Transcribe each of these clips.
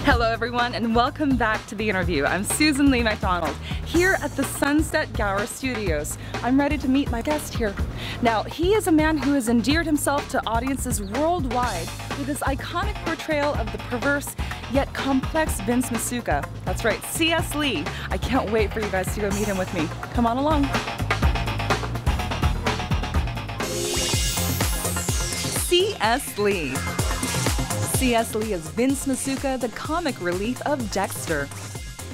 Hello everyone and welcome back to The Interview. I'm Susan Lee McDonald here at the Sunset Gower Studios. I'm ready to meet my guest here. Now, he is a man who has endeared himself to audiences worldwide with his iconic portrayal of the perverse yet complex Vince Masuka. That's right, C.S. Lee. I can't wait for you guys to go meet him with me. Come on along. C.S. Lee. C.S. Lee is Vince Masuka, the comic relief of Dexter.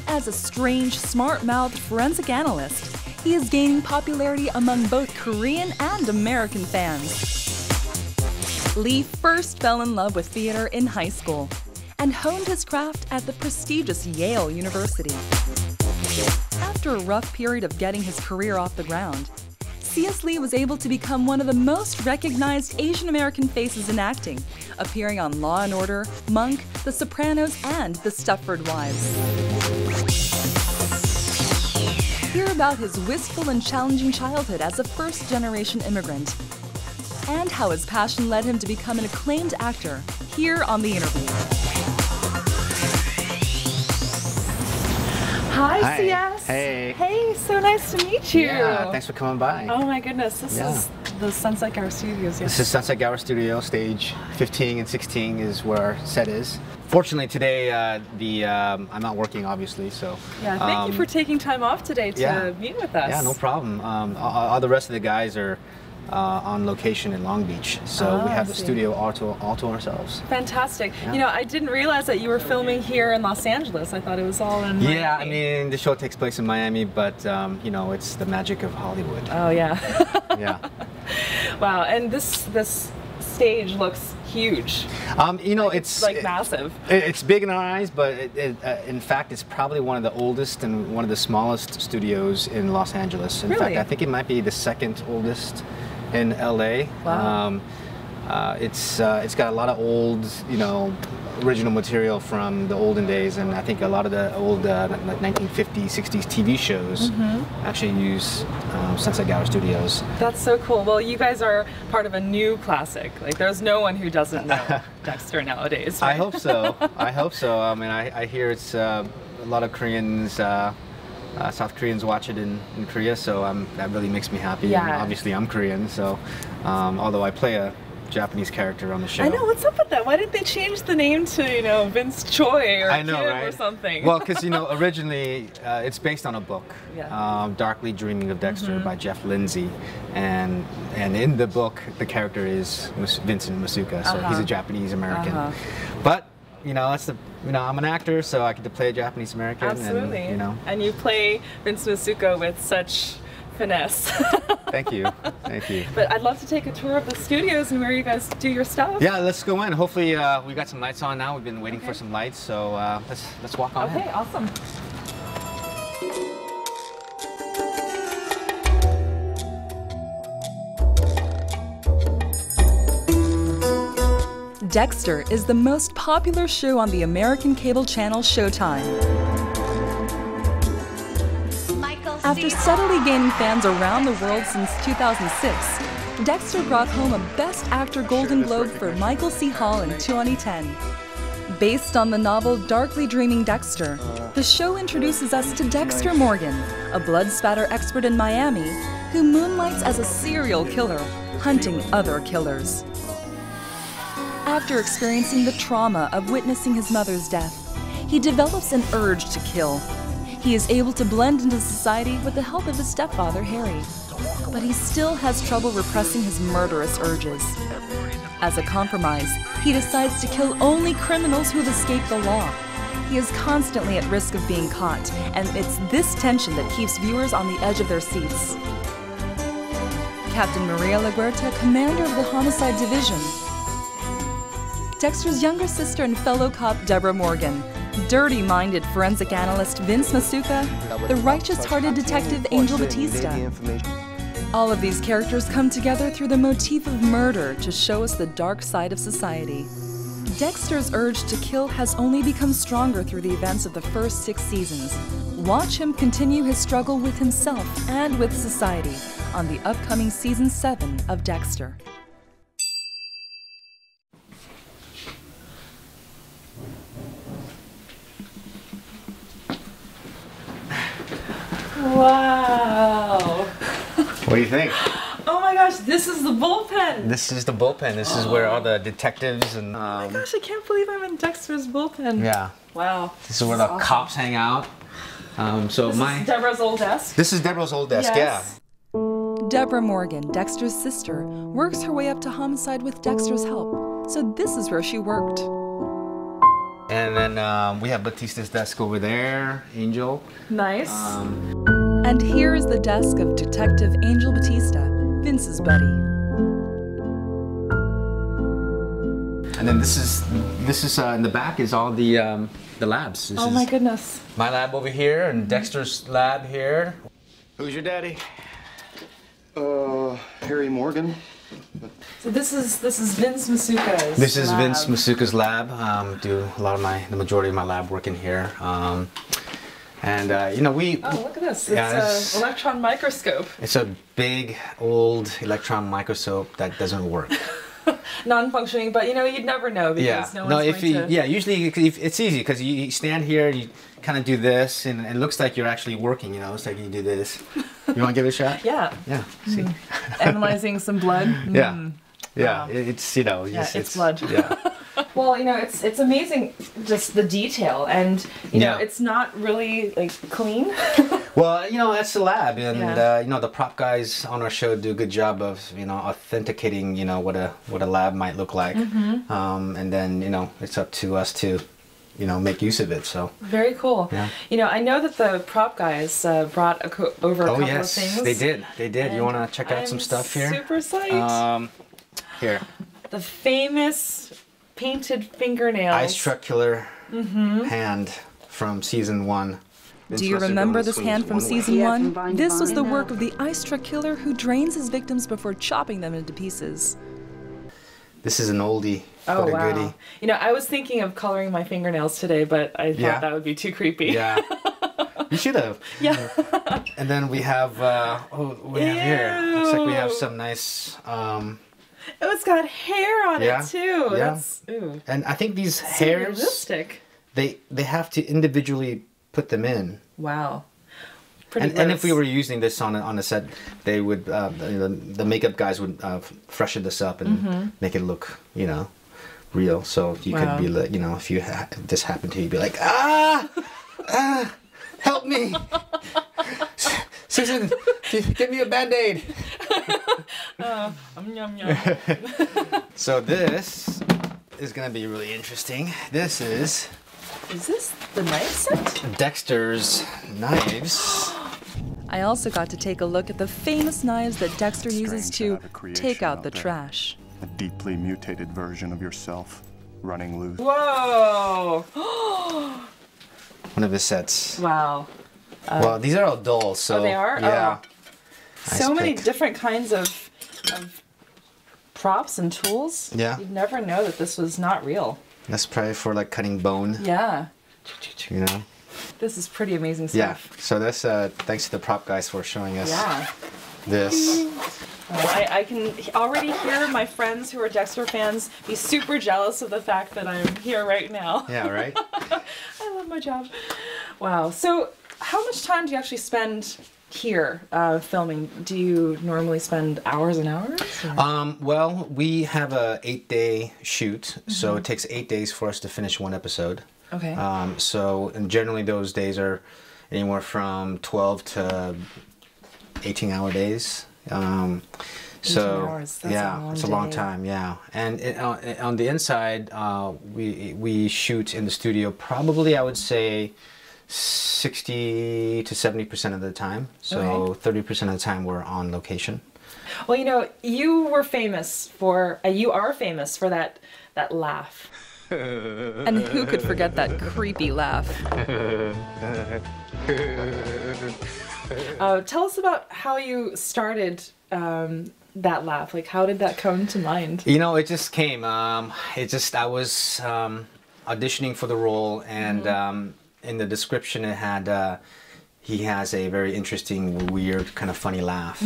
As a strange, smart-mouthed forensic analyst, he is gaining popularity among both Korean and American fans. Lee first fell in love with theater in high school and honed his craft at the prestigious Yale University. After a rough period of getting his career off the ground, C.S. Lee was able to become one of the most recognized Asian American faces in acting, appearing on Law & Order, Monk, The Sopranos, and The Stepford Wives. Hear about his wistful and challenging childhood as a first-generation immigrant, and how his passion led him to become an acclaimed actor, here on The Interview. Hi, CS. Hey. Hey, so nice to meet you. Yeah, thanks for coming by. Oh my goodness, this is the Sunset Gower Studios. This is Sunset Gower Studio, stage 15 and 16 is where our set is. Fortunately today, I'm not working obviously, so. Yeah, thank you for taking time off today to meet with us. Yeah, no problem. All the rest of the guys are on location in Long Beach, so we have the studio all to ourselves. Fantastic. Yeah. You know, I didn't realize that you were filming here in Los Angeles. I thought it was all in Miami. Yeah, I mean, the show takes place in Miami, but you know, it's the magic of Hollywood. Oh yeah. Yeah. Wow, and this stage looks huge. You know, it's like massive. It's big in our eyes, but in fact, it's probably one of the oldest and one of the smallest studios in Los Angeles. In fact, I think it might be the second oldest in LA. Wow. It's got a lot of old, you know, original material from the olden days, and I think a lot of the old like 1950s, 60s TV shows actually use Sunset Gower Studios. That's so cool. Well, you guys are part of a new classic. Like, there's no one who doesn't know Dexter nowadays. Right? I hope so. I hope so. I mean, I hear it's a lot of Koreans. South Koreans watch it in Korea, so that really makes me happy. Yeah. And obviously, I'm Korean, so although I play a Japanese character on the show. I know, what's up with that? Why didn't they change the name to, you know, Vince Choi or Kim or something? Well, because, you know, originally it's based on a book, Darkly Dreaming of Dexter by Jeff Lindsay, and in the book the character is Vincent Masuka, so he's a Japanese American. But you know, I'm an actor, so I get to play a Japanese American. Absolutely. And, you know. And you play Vince Masuka with such finesse. Thank you. Thank you. But I'd love to take a tour of the studios and where you guys do your stuff. Yeah, let's go in. Hopefully, we got some lights on now. We've been waiting for some lights, so let's walk on in. Okay, awesome. Dexter is the most popular show on the American cable channel Showtime. After steadily gaining fans around the world since 2006, Dexter brought home a Best Actor Golden Globe for Michael C. Hall in 2010. Based on the novel Darkly Dreaming Dexter, the show introduces us to Dexter Morgan, a blood spatter expert in Miami who moonlights as a serial killer, hunting other killers. After experiencing the trauma of witnessing his mother's death, he develops an urge to kill. He is able to blend into society with the help of his stepfather, Harry, but he still has trouble repressing his murderous urges. As a compromise, he decides to kill only criminals who have escaped the law. He is constantly at risk of being caught, and it's this tension that keeps viewers on the edge of their seats. Captain Maria LaGuerta, commander of the Homicide Division. Dexter's younger sister and fellow cop Deborah Morgan, dirty-minded forensic analyst Vince Masuka, the righteous-hearted detective Angel Batista. All of these characters come together through the motif of murder to show us the dark side of society. Dexter's urge to kill has only become stronger through the events of the first 6 seasons. Watch him continue his struggle with himself and with society on the upcoming Season 7 of Dexter. Wow! What do you think? Oh my gosh, this is the bullpen! This is the bullpen. This is where all the detectives and... oh my gosh, I can't believe I'm in Dexter's bullpen. Yeah. Wow. This is where the cops hang out. This is Deborah's old desk? This is Deborah's old desk, yes. Yeah. Deborah Morgan, Dexter's sister, works her way up to homicide with Dexter's help. So this is where she worked. And then we have Batista's desk over there, Angel. Nice. And here is the desk of Detective Angel Batista, Vince's buddy. And then this is in the back is all the labs. This oh my goodness. My lab over here and Dexter's lab here. Who's your daddy? Harry Morgan. So this is Vince Masuka's This is lab. Vince Masuka's lab. Do a lot of the majority of my lab work in here. And you know, we... Oh, look at this. Yeah, it's an electron microscope. It's a big, old electron microscope that doesn't work. Non-functioning, but you know, you'd never know because no one's going to... Yeah, usually it's easy because you stand here and you kind of do this and it looks like you're actually working, you know, it's like you do this. You want to give it a shot? Yeah. Yeah, see? Analyzing some blood? Yeah. Yeah, Wow. it's, you know... Yeah, it's blood. Yeah. Well, you know, it's amazing just the detail and, you know, Yeah. it's not really, like, clean. Well, you know, that's the lab, and Yeah. you know, the prop guys on our show do a good job of, you know, authenticating, you know, what a lab might look like, and then, you know, it's up to us to, you know, make use of it. So Very cool. Yeah. You know, I know that the prop guys brought over a couple yes, of things. they did. They did. You And want to check out some stuff here? Super psyched. Here, The famous painted fingernails. Ice Truck Killer hand from season 1. Do you remember this hand from season 1? This was the work of the ice truck killer who drains his victims before chopping them into pieces. This is an oldie, Oh, but a wow. goodie. You know, I was thinking of coloring my fingernails today, but I thought Yeah. that would be too creepy. Yeah, you should have. Yeah. And then we have what we have here. Looks like we have some nice. Oh, it's got hair on Yeah. it too. Yeah. That's ooh. And I think these So hairs, realistic. they have to individually put them in. Wow. Pretty And if we gross. were using this on a set, they would the makeup guys would freshen this up and make it look, you know, real. So you Wow. could be like, you know, if if this happened to you, you'd be like, help me, Susan, give me a Band-Aid. Yum, yum. So this is gonna be really interesting. This is Is this the knife set? Dexter's knives. I also got to take a look at the famous knives that Dexter uses to take out the trash. A deeply mutated version of yourself running loose. Whoa! One of his sets. Wow. Well, these are all dolls, so Oh, they are? yeah. Oh. Nice So many pick. different kinds of props and tools. Yeah. You'd never know that this was not real. That's probably for like cutting bone. Yeah. You know. This is pretty amazing Yeah. stuff. So that's thanks to the prop guys for showing us Yeah. this. I can already hear my friends who are Dexter fans be super jealous of the fact that I'm here right now. Yeah. Right. I love my job. Wow. So how much time do you actually spend here filming? Do you normally spend hours and hours? Or? Well, we have a 8-day shoot, so it takes 8 days for us to finish one episode. Okay. And generally those days are anywhere from 12 to 18-hour days. 18 hours, that's yeah, a long it's a long day. time. Yeah, and on the inside, we shoot in the studio probably I would say 60 to 70% of the time. So 30% of the time we're on location. Well, you know, you are famous for that laugh. And who could forget that creepy laugh? Tell us about how you started that laugh. Like, how did that come to mind? You know, it just came. I was auditioning for the role, and in the description it had, he has a very interesting, weird, kind of funny laugh.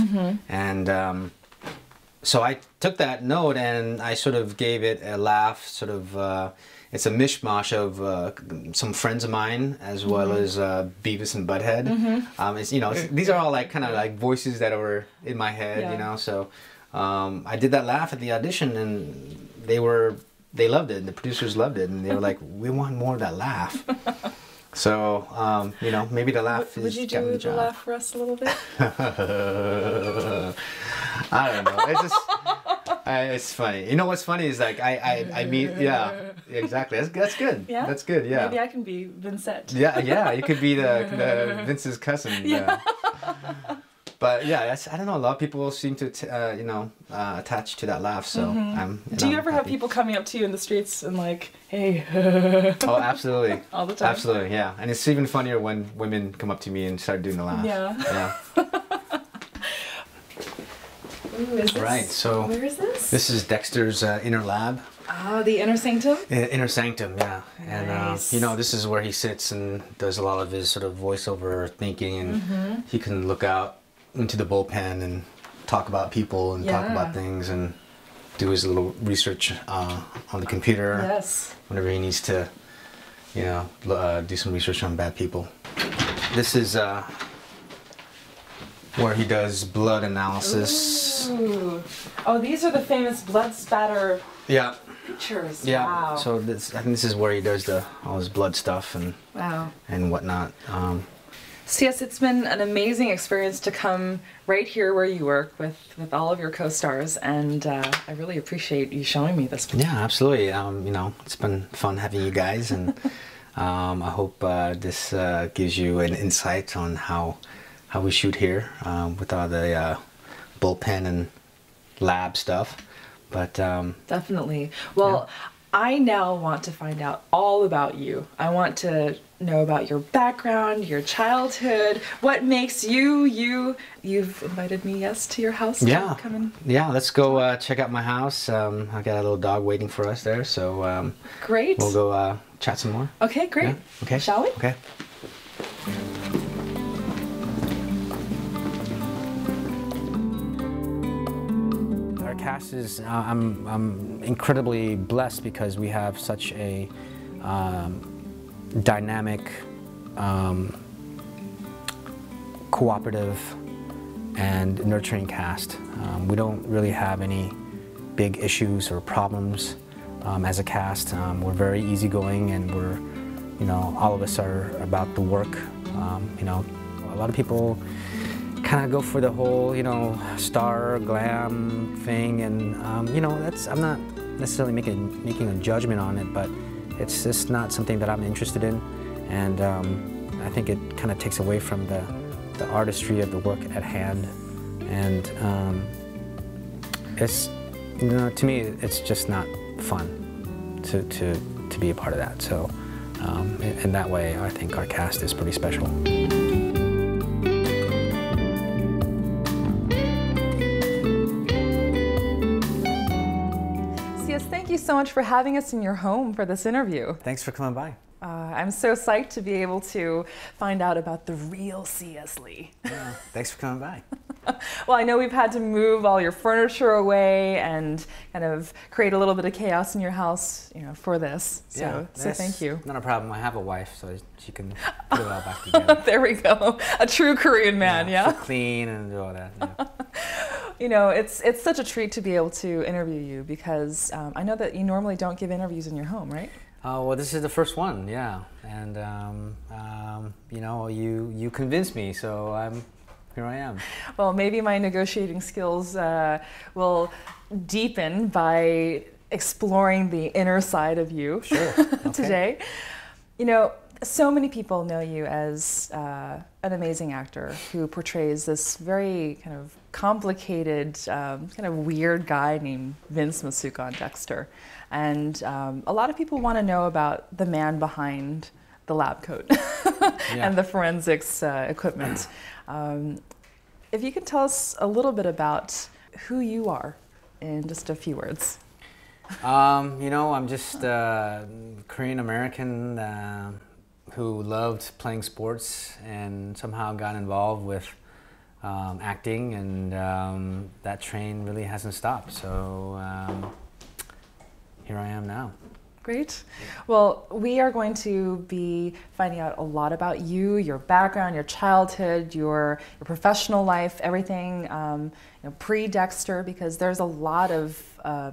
And so I took that note and I sort of gave it a laugh, sort of, it's a mishmash of some friends of mine, as well as Beavis and Butthead. It's, you know, these are all like kind of like voices that were in my head, you know. So I did that laugh at the audition, and they loved it. The producers loved it, and they were like, "We want more of that laugh." So you know, maybe the laugh is. Would you do the laugh for us a little bit? I don't know. It's just. It's funny. You know what's funny is like I mean, yeah, exactly. That's good. Yeah, that's good. Yeah. Maybe I can be Vincent. Yeah. You could be the Vince's cousin. Yeah. But yeah, I don't know. A lot of people seem to you know, attach to that laugh. So Do you ever have people coming up to you in the streets and like, hey? Oh, absolutely. All the time. Absolutely. Yeah. And it's even funnier when women come up to me and start doing the laugh. Yeah. Ooh, is this, right, so where is this? This is Dexter's inner lab. Oh, the inner sanctum? Inner sanctum, yeah. Nice. And you know, this is where he sits and does a lot of his sort of voiceover thinking, and he can look out into the bullpen and talk about people and talk about things and do his little research on the computer. Yes. Whenever he needs to, you know, do some research on bad people. This is where he does blood analysis. Ooh. Oh, these are the famous blood spatter pictures. Yeah. Wow. So I think this is where he does all his blood stuff and and whatnot. So yes, it's been an amazing experience to come right here where you work with all of your co-stars, and I really appreciate you showing me this. Yeah, absolutely. You know, it's been fun having you guys, and I hope this gives you an insight on how we shoot here with all the bullpen and lab stuff. But definitely. Well, I now want to find out all about you. I want to know about your background, your childhood, what makes you you. You've invited me, yes, to your house. Yeah. Come in. Yeah, let's go check out my house. I got a little dog waiting for us there, so great. We'll go chat some more. Okay, great. Yeah? Okay. Shall we? Okay. Our cast is, I'm incredibly blessed because we have such a dynamic, cooperative, and nurturing cast. We don't really have any big issues or problems as a cast. We're very easygoing, and we're, you know, all of us are about the work. You know, a lot of people kind of go for the whole, you know, star glam thing, and you know, I'm not necessarily making a judgment on it, but it's just not something that I'm interested in, and I think it kind of takes away from the artistry of the work at hand, and it's, you know, to me, it's just not fun to be a part of that. So in that way, I think our cast is pretty special. Thank you so much for having us in your home for this interview. Thanks for coming by. I'm so psyched to be able to find out about the real C.S. Lee. Yeah, thanks for coming by. Well, I know we've had to move all your furniture away and kind of create a little bit of chaos in your house, you know, for this. So, so thank you. Not a problem. I have a wife, so she can put it all back together. There we go. A true Korean man, yeah? Clean and do all that. Yeah. You know, it's such a treat to be able to interview you because I know that you normally don't give interviews in your home, right? Well, this is the first one, yeah. And, you know, you convinced me, so here I am. Well, maybe my negotiating skills will deepen by exploring the inner side of you today. You know, so many people know you as an amazing actor who portrays this very kind of complicated, kind of weird guy named Vince Masuka on Dexter. And a lot of people want to know about the man behind the lab coat and the forensics equipment. If you could tell us a little bit about who you are in just a few words. You know, I'm just a Korean American who loved playing sports and somehow got involved with acting, and that train really hasn't stopped. So here I am now. Great. Well, we are going to be finding out a lot about you, your background, your childhood, your professional life, everything you know, pre-Dexter, because there's a lot of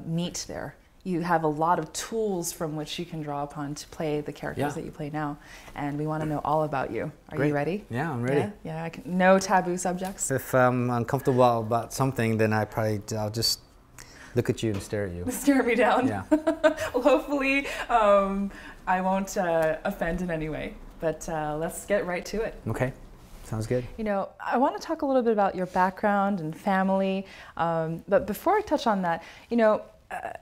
meat there. You have a lot of tools from which you can draw upon to play the characters that you play now, and we want to know all about you. Are you ready? Yeah, I'm ready. Yeah, no taboo subjects. If I'm uncomfortable about something, then I'll just look at you and stare at you. Stare me down? Yeah. Well, hopefully I won't offend in any way, but let's get right to it. Okay, sounds good. You know, I want to talk a little bit about your background and family, but before I touch on that, you know,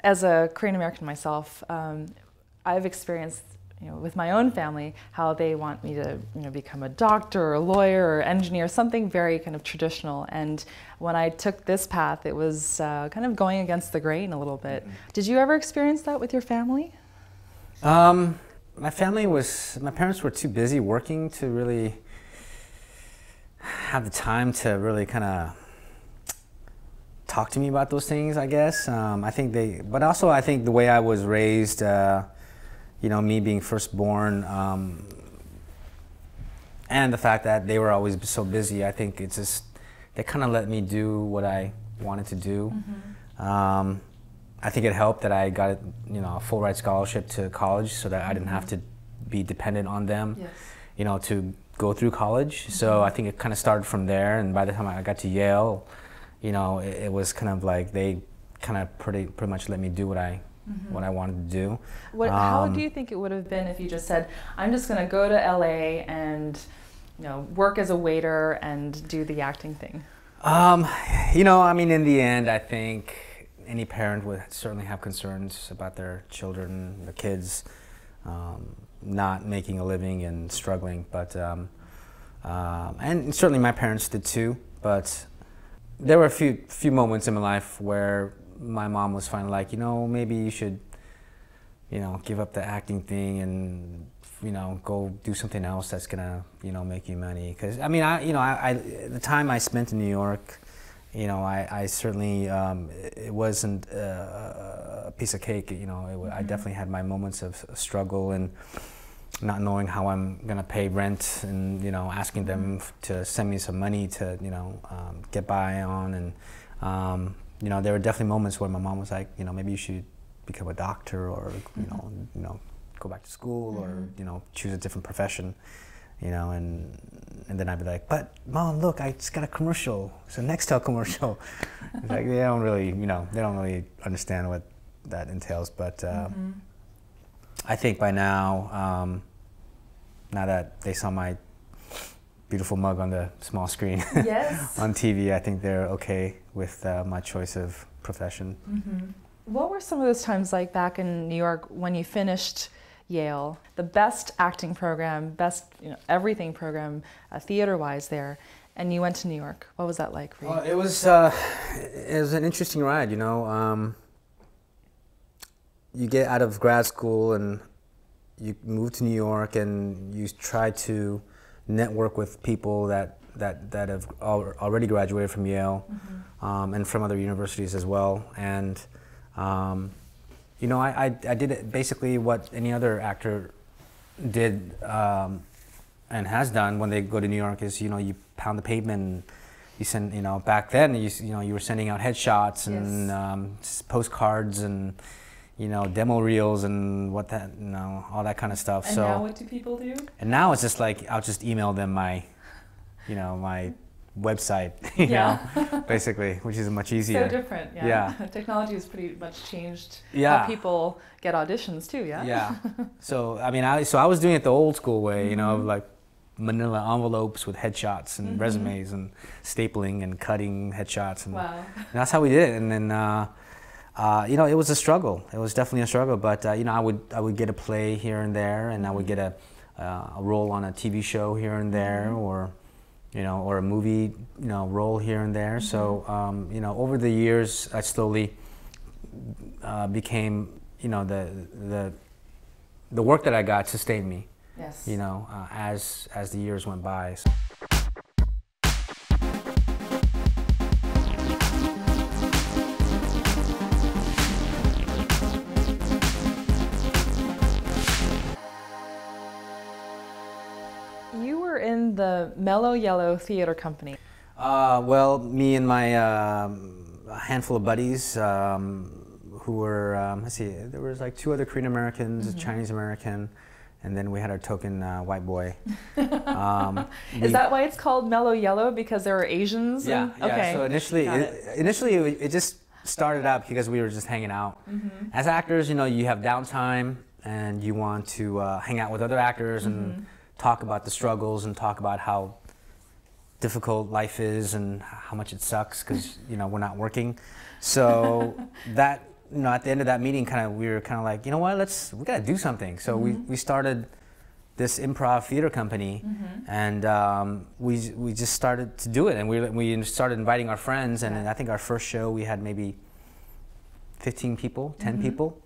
as a Korean American myself, I've experienced, you know, with my own family, how they want me to, you know, become a doctor or a lawyer or engineer, something very kind of traditional. And when I took this path, it was kind of going against the grain a little bit. Did you ever experience that with your family? My parents were too busy working to really have the time to really kind of talk to me about those things, I guess. But also I think the way I was raised, you know, me being firstborn, and the fact that they were always so busy, I think it's just, they kind of let me do what I wanted to do. I think it helped that I got, you know, a full ride scholarship to college so that I didn't have to be dependent on them, you know, to go through college. So I think it kind of started from there, and by the time I got to Yale, you know, it was kind of like they kind of pretty much let me do what I wanted to do. How do you think it would have been if you just said, I'm just going to go to LA and, you know, work as a waiter and do the acting thing? You know, I mean, in the end, I think any parent would certainly have concerns about their children, their kids, not making a living and struggling. But and certainly my parents did too. But there were a few moments in my life where my mom was finally like, you know, maybe you should, you know, give up the acting thing and, you know, go do something else that's gonna, you know, make you money. Because I mean, the time I spent in New York, you know, I certainly it wasn't a piece of cake. You know, I definitely had my moments of struggle and not knowing how I'm gonna pay rent, and, you know, asking them to send me some money to, you know, get by on. And you know, there were definitely moments where my mom was like, you know, maybe you should become a doctor, or you know, go back to school, or, you know, choose a different profession, you know. And then I'd be like, but Mom, look, I just got a commercial. It's a Nextel commercial. It's like, they don't really, you know, they don't really understand what that entails. But I think by now, now that they saw my beautiful mug on the small screen on TV, I think they're okay with my choice of profession. What were some of those times like back in New York when you finished Yale, the best acting program, best, you know, everything program, theater-wise there, and you went to New York? What was that like for you? It was an interesting ride, you know. You get out of grad school and you move to New York, and you try to network with people that have already graduated from Yale, and from other universities as well. And you know, I did it basically what any other actor did and has done when they go to New York, is, you know, you pound the pavement, and you send, you know, back then you know, you were sending out headshots and postcards and, you know, demo reels and what that, you know, all that kind of stuff. And now what do people do? And now it's just like, I'll just email them my, you know, my website, you know, basically, which is much easier. So different, Technology has pretty much changed how people get auditions too, So, I mean, I was doing it the old school way, you know, like manila envelopes with headshots and resumes and stapling and cutting headshots. And, and that's how we did it. And then, you know, it was a struggle. It was definitely a struggle, but you know, I would get a play here and there, and I would get a a role on a TV show here and there, or or a movie role here and there. So over the years, I slowly became the work that I got sustained me. Yes. As the years went by. You were in the Mellow Yellow Theater Company. Well, me and my handful of buddies who were, let's see, there was like 2 other Korean Americans, a Chinese American, and then we had our token white boy. Is that why it's called Mellow Yellow? Because there were Asians? Yeah, yeah. Okay. So initially it just started out because we were just hanging out. As actors, you have downtime and you want to hang out with other actors and talk about the struggles and talk about how difficult life is and how much it sucks because we're not working. So that at the end of that meeting, we were kind of like, you know what, we gotta do something. So we started this improv theater company, and we just started to do it, and we started inviting our friends, and I think our first show we had maybe 15 people, 10 people,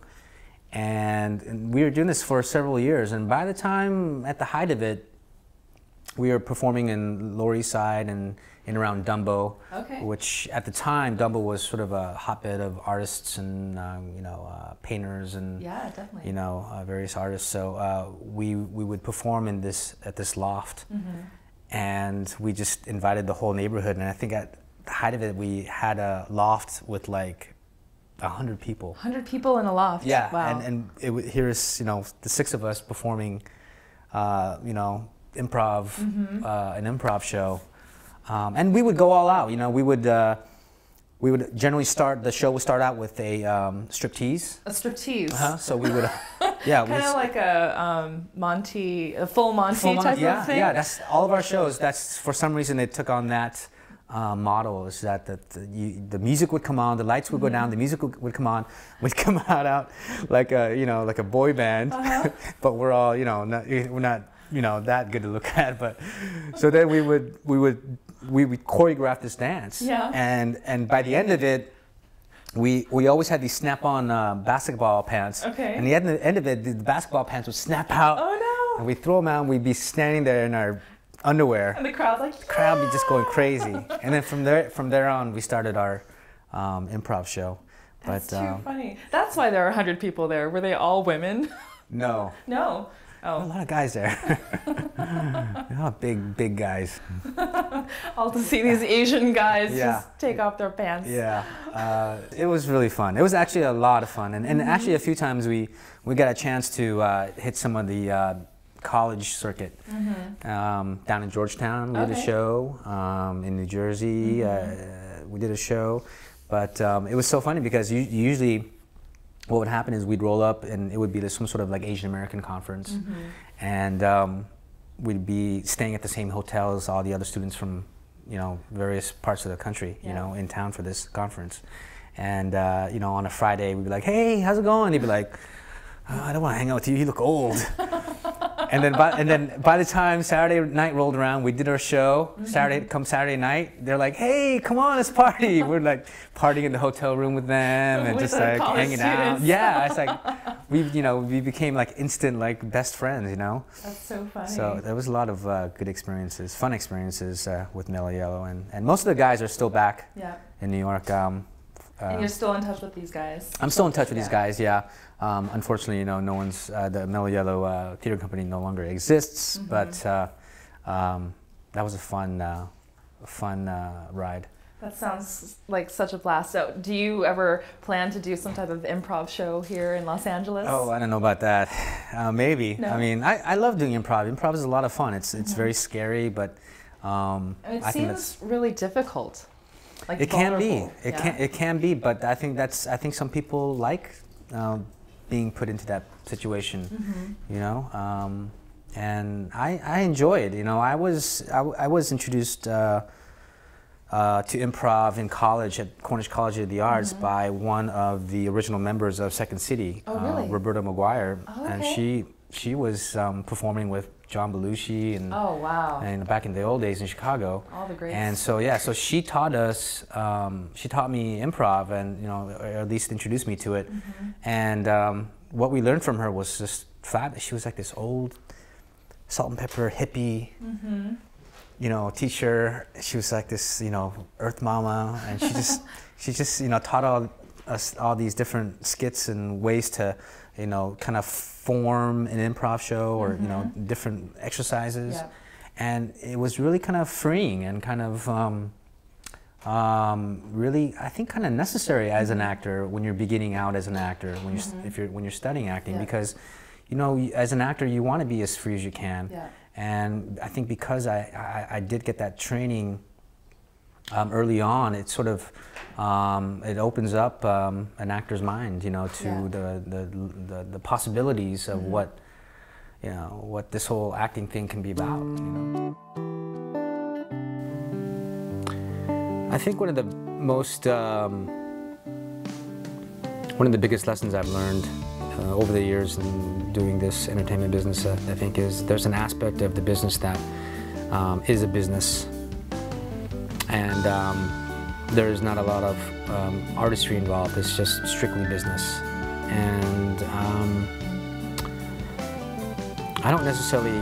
and we were doing this for several years, and by the time, at the height of it, we were performing in Lower East Side and in around Dumbo, which at the time Dumbo was sort of a hotbed of artists and painters and various artists. So we would perform in at this loft, and we just invited the whole neighborhood. And I think at the height of it, we had a loft with like 100 people. 100 people in a loft. Yeah, wow. and here's the 6 of us performing, improv, an improv show. And we would go all out, we would generally the show would start out with a striptease. A striptease? So we would, yeah. Kind of like a full Monty type of thing? Yeah, that's all of our shows. That's, for some reason, it took on that model, is that the music would come on, the lights would go down, the music would come on, we'd come out like a boy band, but we're all, we're not, that good to look at, but so then we would choreograph this dance, and by the end of it, we always had these snap-on basketball pants, and at the end of it, the basketball pants would snap out, and we'd throw them out, and we'd be standing there in our underwear, and the crowd would be just going crazy, and then from there on, we started our improv show. That's too funny. That's why there are 100 people there. Were they all women? No. No. Oh. A lot of guys there. A lot of big guys. All to see these Asian guys just take off their pants. Yeah, it was really fun. It was actually a lot of fun, and actually a few times we got a chance to hit some of the college circuit. Down in Georgetown, we did a show. In New Jersey, we did a show. But it was so funny because usually what would happen is we'd roll up and it would be some sort of like Asian American conference, and we'd be staying at the same hotel as all the other students from various parts of the country, in town for this conference. And on a Friday we'd be like, "Hey, how's it going?" He'd be like, "I don't want to hang out with you. You look old." And then by the time Saturday night rolled around, we did our show. Saturday night, they're like, "Hey, come on, let's party." We're like partying in the hotel room with them and just like hanging out. Yeah, it's like we became like instant like best friends, That's so funny. So there was a lot of good experiences, fun experiences with Mellow Yellow, and most of the guys are still back in New York. And you're still in touch with these guys? I'm still in touch with these guys, yeah. Unfortunately, no one's, the Mellow Yellow Theater Company no longer exists, but that was a fun ride. That sounds like such a blast. So do you ever plan to do some type of improv show here in Los Angeles? Oh, I don't know about that. Maybe. No? I mean, I love doing improv. Improv is a lot of fun. It's very scary, but it seems really difficult. Like it can be. Yeah. It can be, but I think some people like being put into that situation, and I enjoy it. I was introduced to improv in college at Cornish College of the Arts by one of the original members of Second City, really? Roberta McGuire, and she was performing with John Belushi and oh wow, and back in the old days in Chicago. All the greats. And so yeah, so she taught us. She taught me improv, and or at least introduced me to it. And what we learned from her was just fab. She was like this old salt and pepper hippie. Teacher. She was like this, earth mama, and she just, taught us all these different skits and ways to, kind of form an improv show or, different exercises. Yeah. And it was really kind of freeing and kind of really, I think, kind of necessary as an actor when you're beginning out as an actor, when you're studying acting, because, as an actor, you want to be as free as you can. Yeah. And I think because I did get that training early on, it sort of it opens up an actor's mind, to the possibilities of what this whole acting thing can be about. I think one of the biggest lessons I've learned over the years in doing this entertainment business, I think, is there's an aspect of the business that is a business, and there is not a lot of artistry involved. It's just strictly business, and I don't necessarily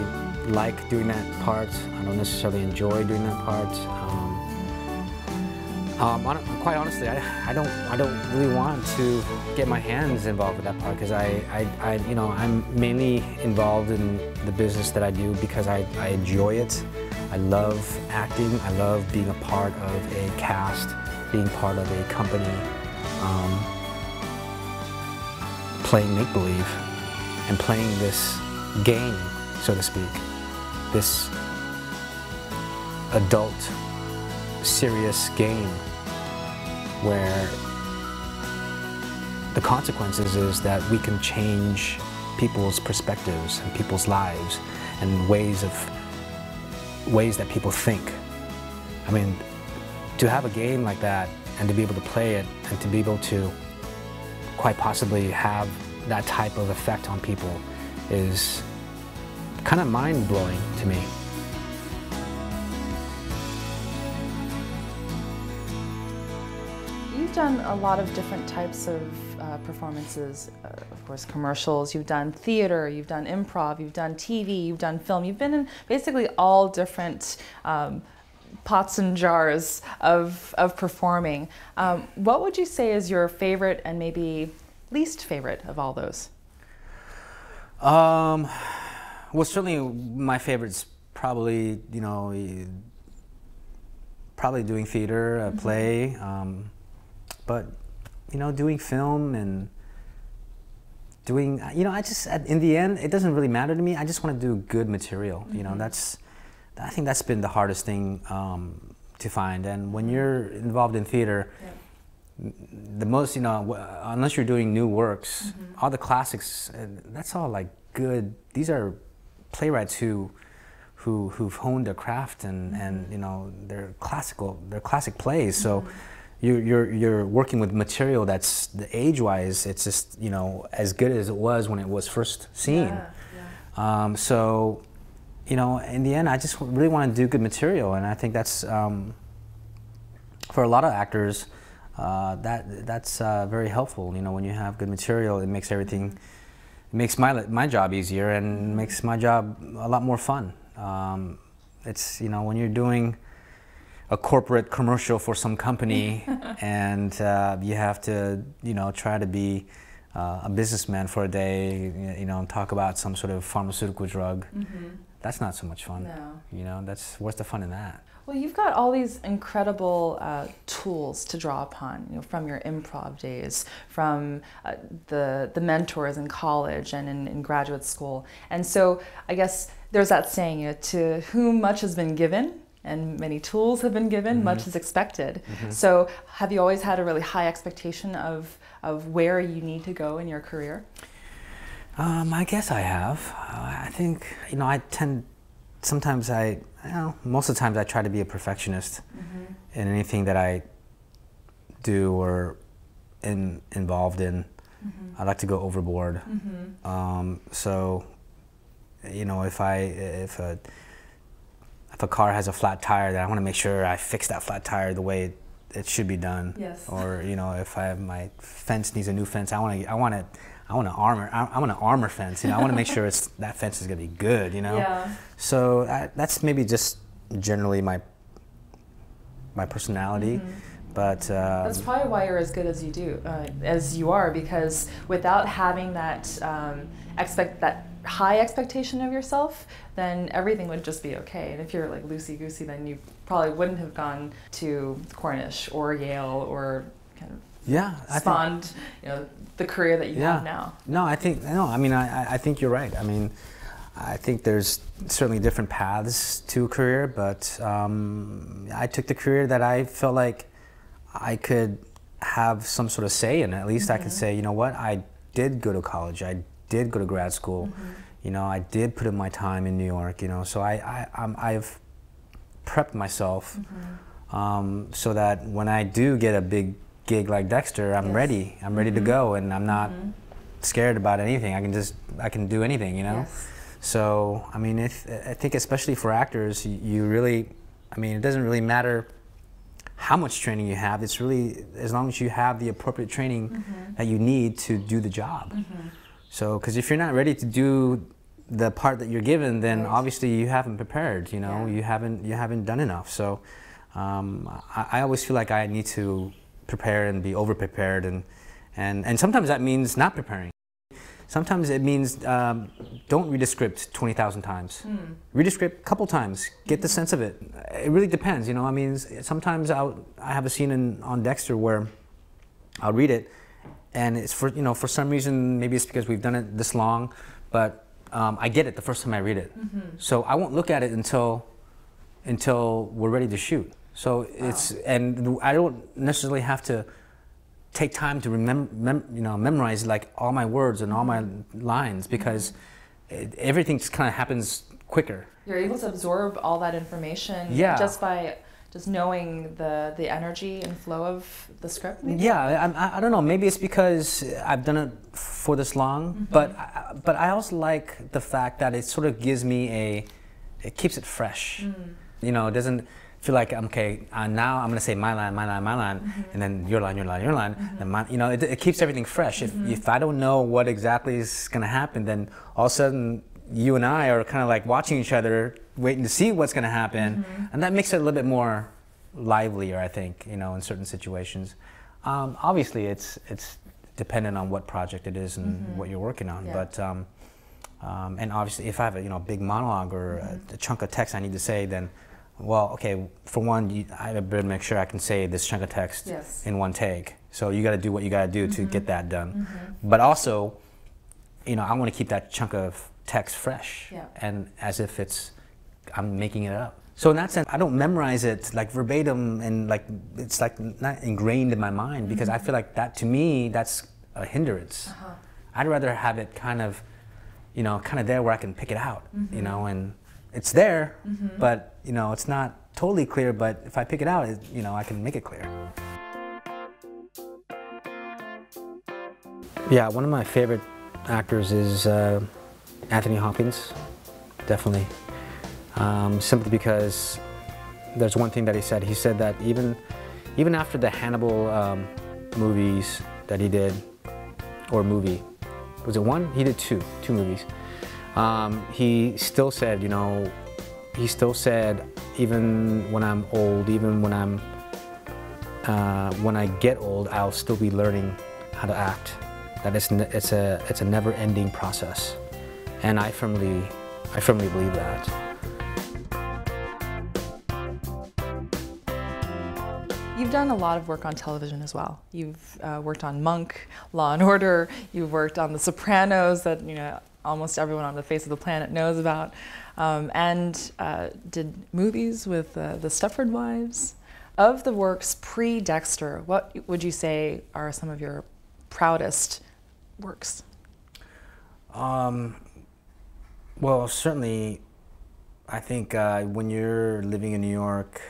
like doing that part. I don't necessarily enjoy doing that part. Quite honestly, I don't really want to get my hands involved with that part, because I'm mainly involved in the business that I do because I enjoy it. I love acting. I love being a part of a cast, being part of a company, playing make-believe and playing this game, so to speak, this adult, serious game, where the consequences is that we can change people's perspectives and people's lives and ways that people think. I mean, to have a game like that and to be able to play it and to be able to quite possibly have that type of effect on people is kind of mind-blowing to me. You've done a lot of different types of performances, of course, commercials. You've done theater, you've done improv, you've done TV, you've done film. You've been in basically all different pots and jars of performing. What would you say is your favorite and maybe least favorite of all those? Well, certainly my favorite's probably, probably doing theater, play. But, doing film and doing, I just, in the end, it doesn't really matter to me. I just want to do good material. I think that's been the hardest thing to find. And when you're involved in theater, the most, unless you're doing new works, all the classics, that's all like good. These are playwrights who've honed their craft and they're classic plays. So you're working with material that's age-wise, it's just as good as it was when it was first seen. So in the end, I just really want to do good material, and I think that's for a lot of actors that's very helpful. When you have good material, it makes everything, it makes my job easier and makes my job a lot more fun. It's when you're doing a corporate commercial for some company and you have to try to be a businessman for a day, and talk about some sort of pharmaceutical drug. That's not so much fun. No. What's the fun in that? Well, you've got all these incredible tools to draw upon, from your improv days, from the mentors in college and in graduate school. And so I guess there's that saying, to whom much has been given and many tools have been given, much is expected. So have you always had a really high expectation of where you need to go in your career? I guess I have. I think, I tend, sometimes most of the times I try to be a perfectionist in anything that I do or involved in. I like to go overboard. So, you know, if a car has a flat tire, then I want to make sure I fix that flat tire the way it should be done. Yes. Or, you know, if my fence needs a new fence, I want an armor fence. You know, I want to make sure that fence is going to be good. You know. Yeah. So that's maybe just generally my personality. But that's probably why you're as good as you are, because without having that that high expectation of yourself, then everything would just be okay. And if you're like loosey-goosey, then you probably wouldn't have gone to Cornish or Yale or kind of spawned, you know, the career that you have now. No, I think you're right. I mean, I think there's certainly different paths to a career, but I took the career that I felt like I could have some sort of say in. At least I could say, you know what, I did go to college, I did go to grad school, you know, I did put in my time in New York, you know, so I've prepped myself so that when I do get a big gig like Dexter, I'm ready to go, and I'm not scared about anything. I can do anything, you know. Yes. So I mean, I think especially for actors, you really, I mean, it doesn't really matter how much training you have. It's really, as long as you have the appropriate training that you need to do the job. So, because if you're not ready to do the part that you're given, then obviously you haven't prepared. You know, you haven't done enough. So, I always feel like I need to prepare and be over prepared, and sometimes that means not preparing. Sometimes it means don't read a script 20,000 times. Read a script a couple times, get the sense of it. It really depends, you know. I mean, sometimes I have a scene on Dexter where I'll read it, and it's for, you know, for some reason, maybe it's because we've done it this long, but I get it the first time I read it. So I won't look at it until we're ready to shoot. So and I don't necessarily have to take time to memorize like all my words and all my lines, because everything just kind of happens quicker. You're able to absorb all that information just by knowing the energy and flow of the script. Maybe? Yeah, I don't know. Maybe it's because I've done it for this long, but I also like the fact that it sort of gives me it keeps it fresh. You know, it doesn't feel like, okay, now I'm going to say my line, and then your line, and you know, it keeps everything fresh. If I don't know what exactly is going to happen, then all of a sudden you and I are kind of like watching each other, waiting to see what's going to happen, and that makes it a little bit more livelier, I think, you know, in certain situations. Obviously, it's dependent on what project it is and what you're working on, but and obviously, if I have a big monologue or a chunk of text I need to say, then, well, okay, for one, I better make sure I can say this chunk of text in one take. So you got to do what you got to do to get that done. But also, you know, I want to keep that chunk of text fresh and as if I'm making it up. So in that sense, I don't memorize it like verbatim and like it's like not ingrained in my mind, because I feel like that, to me, that's a hindrance. I'd rather have it kind of there where I can pick it out, you know, and it's there, but, you know, it's not totally clear, but if I pick it out, you know, I can make it clear. Yeah, one of my favorite actors is Anthony Hopkins, definitely. Simply because there's one thing that he said. He said that even after the Hannibal movies that he did, or movie, was it one? He did two movies. He still said, you know, even when I'm old, even when I get old, I'll still be learning how to act. That it's a never-ending process, and I firmly believe that. You've done a lot of work on television as well. You've worked on Monk, Law and Order. You've worked on The Sopranos, that, you know, almost everyone on the face of the planet knows about, and did movies with the Stepford Wives. Of the works pre-Dexter, what would you say are some of your proudest works? Well, certainly, I think when you're living in New York,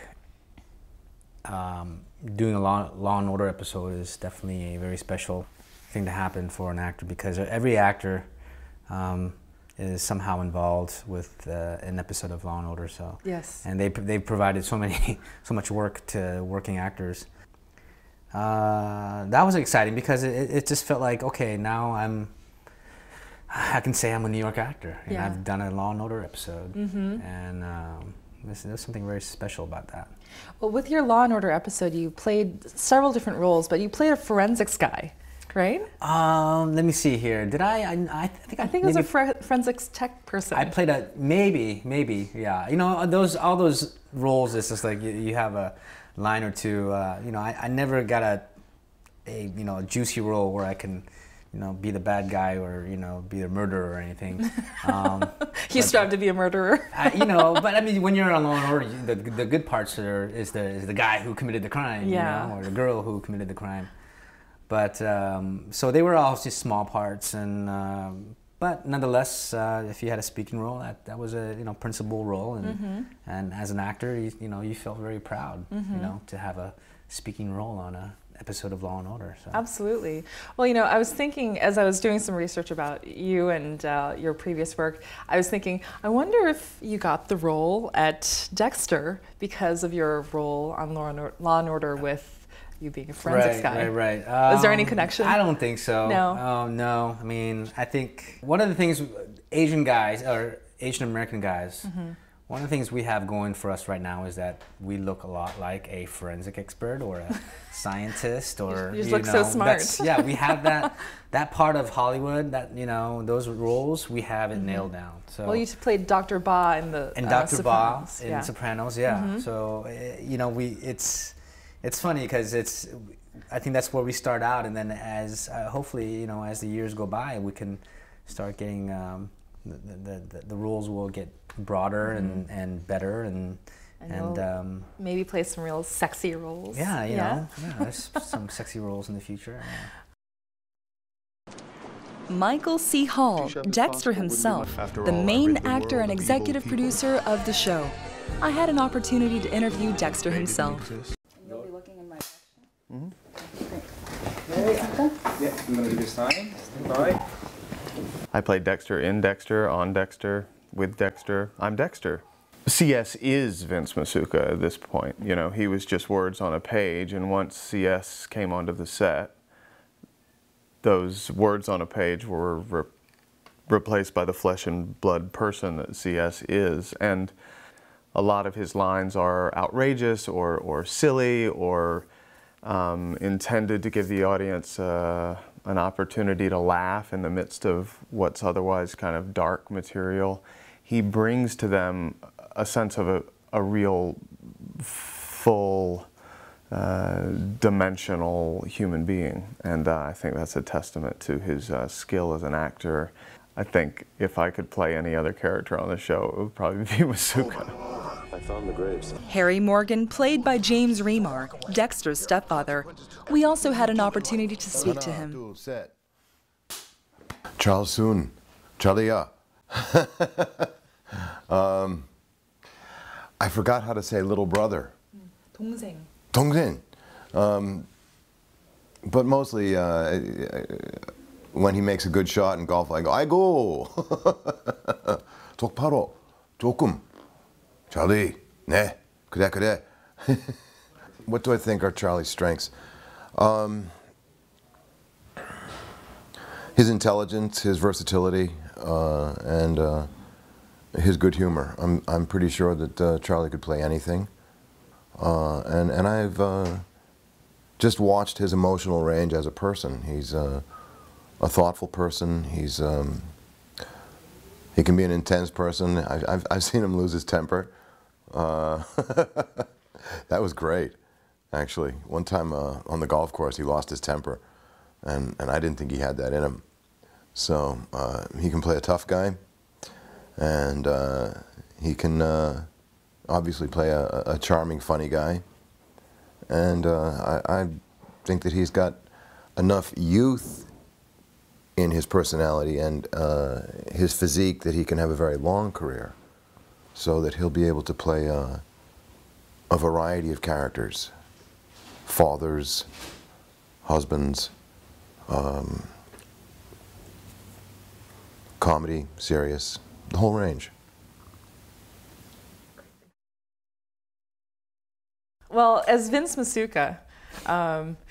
doing a Law and Order episode is definitely a very special thing to happen for an actor, because every actor is somehow involved with an episode of Law and Order. So yes, and they provided so much work to working actors. That was exciting because it just felt like, okay, now I can say I'm a New York actor, and I've done a Law and Order episode, and there's something very special about that. Well, with your Law and Order episode, you played several different roles, but you played a forensics guy, right? Let me see here. Did I think it was a forensics tech person. I played a maybe, yeah. You know, all those roles. It's just like you have a line or two. You know, I never got a juicy role where I can, be the bad guy or, be the murderer or anything. You strive to be a murderer. But I mean, when you're on Law and Order, the good parts is the guy who committed the crime, or the girl who committed the crime. But so they were all just small parts, and but nonetheless, if you had a speaking role, that was a principal role, and as an actor, you felt very proud, to have a speaking role on a episode of Law and Order. So. Absolutely. Well, I was thinking, as I was doing some research about you and your previous work, I was thinking, I wonder if you got the role at Dexter because of your role on Law and Order with you being a forensics guy. Right. Is there any connection? I don't think so. No. No. I mean, I think one of the things Asian guys or Asian American guys. One of the things we have going for us right now is that we look a lot like a forensic expert or a scientist, or you just look so smart. We have that part of Hollywood, that those roles, we have it nailed down. So well, you played Dr. Ba in the Dr. Ba Sopranos. in Sopranos, So it's funny because I think that's where we start out, and then as hopefully as the years go by, we can start getting the roles will get broader and better, and maybe play some real sexy roles. There's some sexy roles in the future. Michael C. Hall, Dexter himself, the main actor and executive producer of the show. I had an opportunity to interview Dexter himself. You'll be looking in my direction. Yeah, I'm going to do this time. Stand by. I played Dexter in Dexter, on Dexter, with Dexter. I'm Dexter. CS is Vince Masuka at this point. He was just words on a page, and once CS came onto the set, those words on a page were replaced by the flesh and blood person that CS is. And a lot of his lines are outrageous or silly or intended to give the audience an opportunity to laugh in the midst of what's otherwise kind of dark material. He brings to them a sense of a real full dimensional human being, and I think that's a testament to his skill as an actor. I think if I could play any other character on the show, it would probably be Masuka. I found the graves. Harry Morgan, played by James Remar, Dexter's stepfather. We also had an opportunity to speak to him. Charles Soon, Charlia. I forgot how to say little brother. 동생. 동생. But mostly when he makes a good shot in golf, I go, 아이고. 똑바로. 조금. Charlie. 네. 그래. What do I think are Charlie's strengths? His intelligence, his versatility, and his good humor. I'm pretty sure that Charlie could play anything. And I've just watched his emotional range as a person. He's a thoughtful person. He can be an intense person. I've seen him lose his temper. That was great, actually. One time on the golf course, he lost his temper, and I didn't think he had that in him. So he can play a tough guy, and he can obviously play a charming, funny guy. And I think that he's got enough youth in his personality and his physique that he can have a very long career, so that he'll be able to play a variety of characters, fathers, husbands, comedy, serious, the whole range. Well, as Vince Masuka,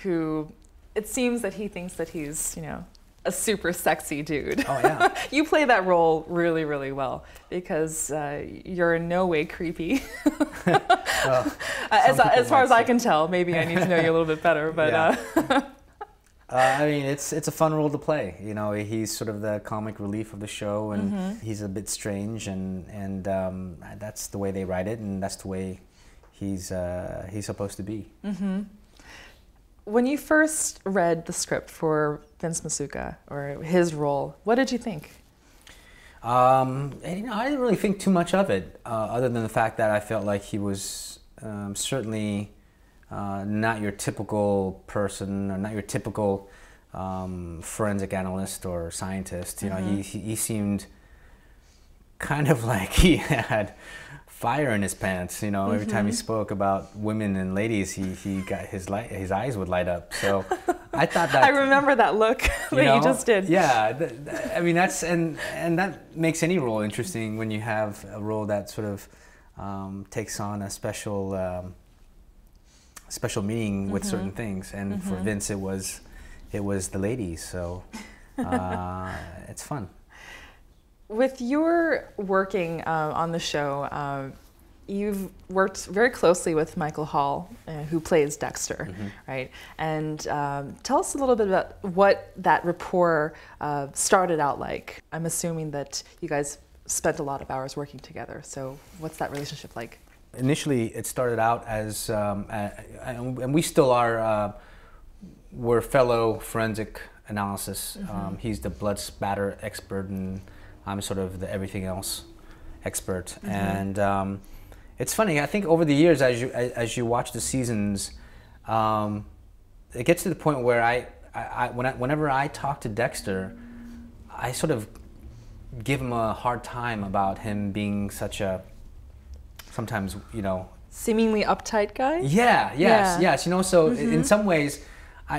who it seems that he thinks that he's, you know, a super sexy dude. Oh, yeah. You play that role really, really well because you're in no way creepy. Well, as far as I can tell, maybe I need to know you a little bit better, but. Yeah. I mean, it's a fun role to play. You know, he's sort of the comic relief of the show, and he's a bit strange, and that's the way they write it, and that's the way he's supposed to be. When you first read the script for Vince Masuka, or his role, what did you think? And, you know, I didn't really think too much of it, other than the fact that I felt like he was certainly not your typical person, or not your typical forensic analyst or scientist. You know, he seemed kind of like he had fire in his pants. You know, every time he spoke about women and ladies, he got his eyes would light up. So I thought that I remember that look that you just did. Yeah, I mean that's and that makes any role interesting when you have a role that sort of takes on a special meaning with certain things. And for Vince, it was the ladies. So it's fun. With your working on the show, you've worked very closely with Michael Hall, who plays Dexter, right? And tell us a little bit about what that rapport started out like. I'm assuming that you guys spent a lot of hours working together. So what's that relationship like? Initially, it started out as, and we still are, we're fellow forensic analysis. He's the blood spatter expert, and I'm sort of the everything else expert. And it's funny, I think over the years, as you watch the seasons, it gets to the point where whenever I talk to Dexter, I sort of give him a hard time about him being such a, sometimes, you know, seemingly uptight guy? Yeah, yes, you know, so in some ways,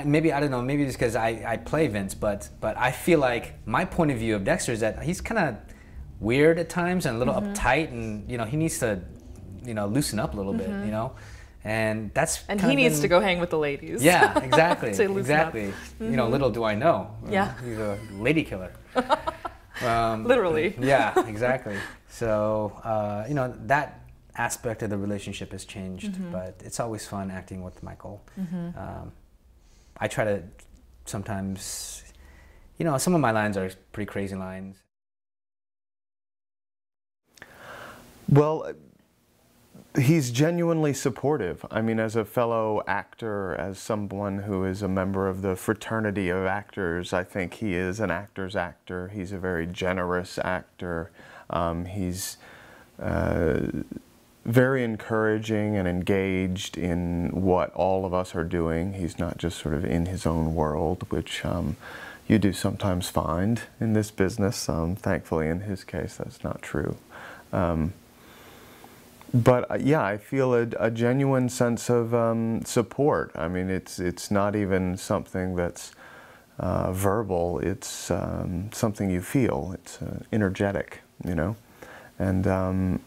maybe, I don't know, maybe it's because I play Vince, but I feel like my point of view of Dexter is that he's kind of weird at times and a little uptight, and, you know, he needs to, you know, loosen up a little bit, you know, and that's and he needs to go hang with the ladies. Yeah, exactly, exactly. You know, little do I know. Yeah. He's a lady killer. Literally. Yeah, exactly. So, you know, that aspect of the relationship has changed, but it's always fun acting with Michael. I try to sometimes, you know, some of my lines are pretty crazy lines. Well, he's genuinely supportive. I mean, as a fellow actor, as someone who is a member of the fraternity of actors, I think he is an actor's actor. He's a very generous actor. He's very encouraging and engaged in what all of us are doing. He's not just sort of in his own world, which you do sometimes find in this business. Thankfully, in his case, that's not true. But yeah, I feel a genuine sense of support. I mean, it's not even something that's verbal. It's something you feel. It's energetic, you know. And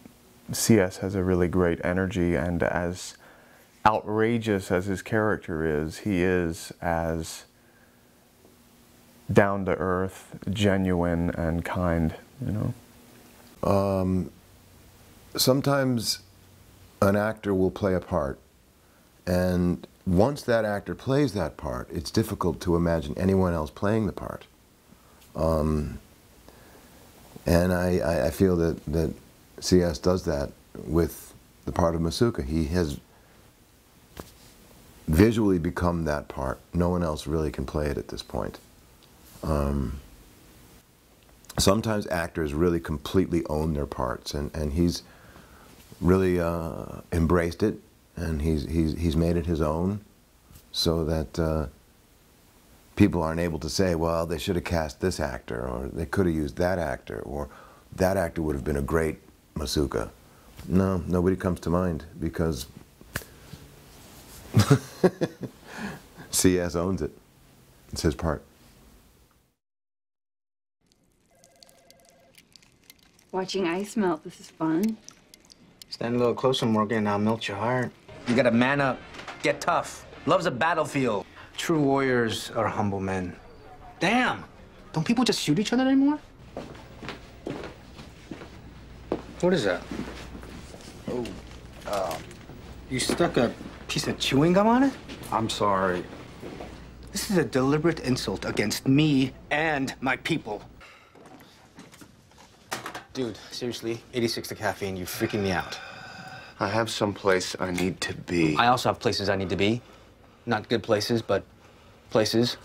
CS has a really great energy, and as outrageous as his character is, he is as down to earth, genuine, and kind, you know. Sometimes an actor will play a part, and once that actor plays that part, it's difficult to imagine anyone else playing the part. And I feel that CS does that with the part of Masuka. He has visually become that part. No one else really can play it at this point. Sometimes actors really completely own their parts, and he's really embraced it, and he's made it his own, so that people aren't able to say, well, they should have cast this actor, or they could have used that actor, or that actor would have been a great Masuka. No, nobody comes to mind, because CS owns it. It's his part. Watching ice melt, this is fun. Stand a little closer, Morgan, and I'll melt your heart. You gotta man up, get tough. Love's a battlefield. True warriors are humble men. Damn! Don't people just shoot each other anymore? What is that? Oh, you stuck a piece of chewing gum on it? I'm sorry. This is a deliberate insult against me and my people. Dude, seriously, 86 to caffeine, you're freaking me out. I have some place I need to be. I also have places I need to be. Not good places, but places.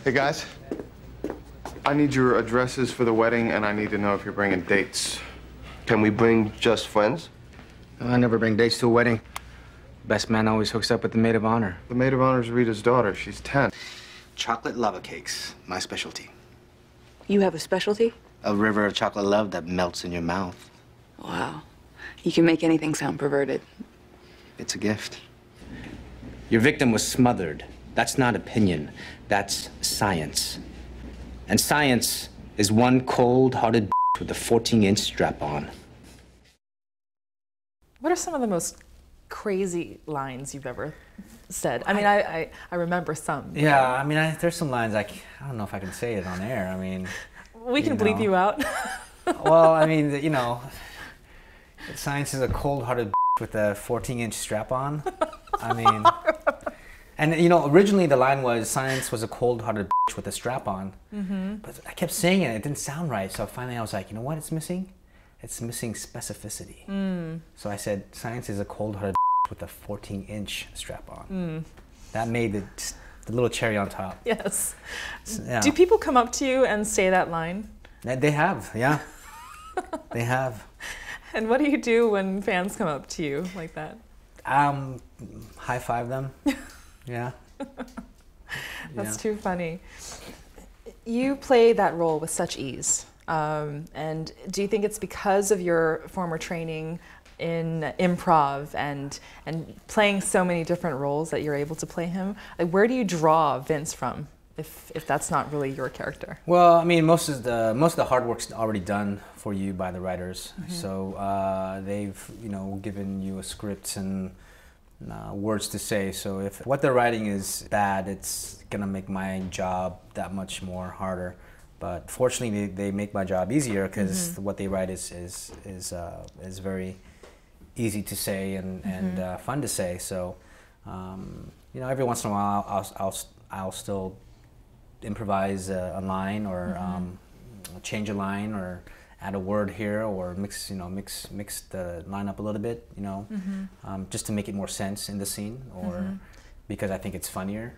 Hey, guys. I need your addresses for the wedding, and I need to know if you're bringing dates. Can we bring just friends? I never bring dates to a wedding. Best man always hooks up with the maid of honor. The maid of honor is Rita's daughter. She's 10. Chocolate lava cakes, my specialty. You have a specialty? A river of chocolate love that melts in your mouth. Wow. You can make anything sound perverted. It's a gift. Your victim was smothered. That's not opinion. That's science. And science is one cold-hearted with a 14-inch strap-on. What are some of the most crazy lines you've ever said? I mean, I remember some. Yeah, I mean, there's some lines I don't know if I can say it on air. I mean, we can bleep you out. Well, I mean, you know, science is a cold-hearted with a 14-inch strap-on. I mean, and you know, originally the line was science was a cold-hearted with a strap-on. But I kept saying it; it didn't sound right. So finally, I was like, you know what? It's missing. It's missing specificity. So I said, science is a cold-hearted with a 14-inch strap-on. That made the little cherry on top. Yes. Yeah. Do people come up to you and say that line? They have, yeah. They have. And what do you do when fans come up to you like that? High five them. Yeah. That's too funny. You play that role with such ease. And do you think it's because of your former training in improv and playing so many different roles that you're able to play him? Like, where do you draw Vince from if that's not really your character? Well, I mean, most of the hard work's already done for you by the writers. So they've given you a script and words to say. So if what they're writing is bad, it's gonna make my job that much more harder. But fortunately, they make my job easier because what they write is very easy to say and fun to say. So every once in a while, I'll still improvise a line or change a line or add a word here or mix the line up a little bit, just to make it more sense in the scene or because I think it's funnier.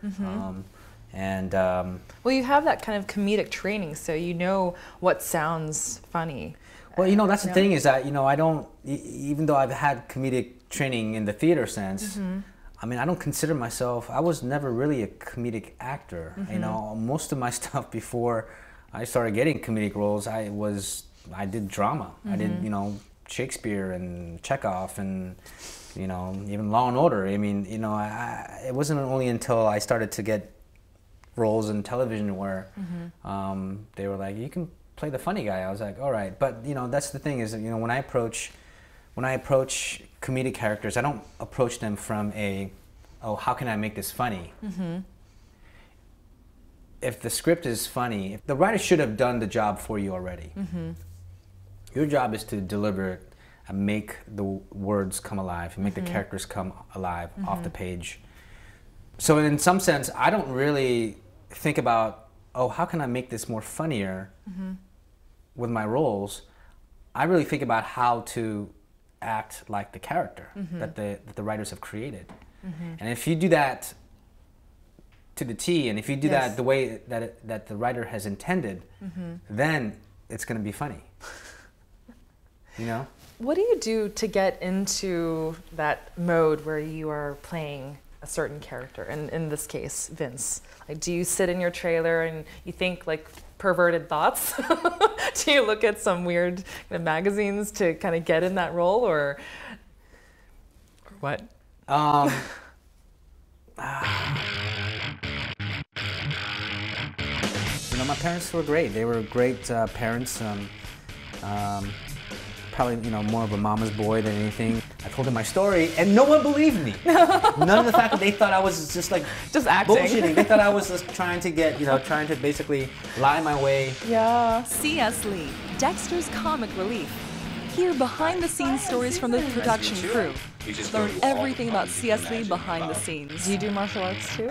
Well, you have that kind of comedic training, so you know what sounds funny. Well, that's the thing is that, I don't, even though I've had comedic training in the theater sense, I mean, I don't consider myself, I was never really a comedic actor. Most of my stuff before I started getting comedic roles, I did drama. I did, Shakespeare and Chekhov and, even Law and Order. I mean, it wasn't only until I started to get roles in television where they were like, you can play the funny guy. I was like, all right. But that's the thing is, when I approach comedic characters, I don't approach them from how can I make this funny? If the script is funny, the writer should have done the job for you already. Your job is to deliver it and make the words come alive, make the characters come alive off the page. So in some sense, I don't really think about, how can I make this more funnier with my roles? I really think about how to act like the character that the writers have created. And if you do that to the T, and if you do that the way that the writer has intended, then it's going to be funny. What do you do to get into that mode where you are playing a certain character, and in this case, Vince? Like, do you sit in your trailer and you think like perverted thoughts? Do you look at some weird magazines to kind of get in that role, or what? know, my parents were great. They were great parents. Probably, you know, more of a mama's boy than anything. I told them my story, and no one believed me. None of the fact that they thought I was just acting. Bullshitting. They thought I was just trying to get, you know, trying to basically lie my way. Yeah. C.S. Lee, Dexter's comic relief. Hear behind-the-scenes stories from the production crew. Learn everything about C.S. Lee behind the scenes. Do you do martial arts too?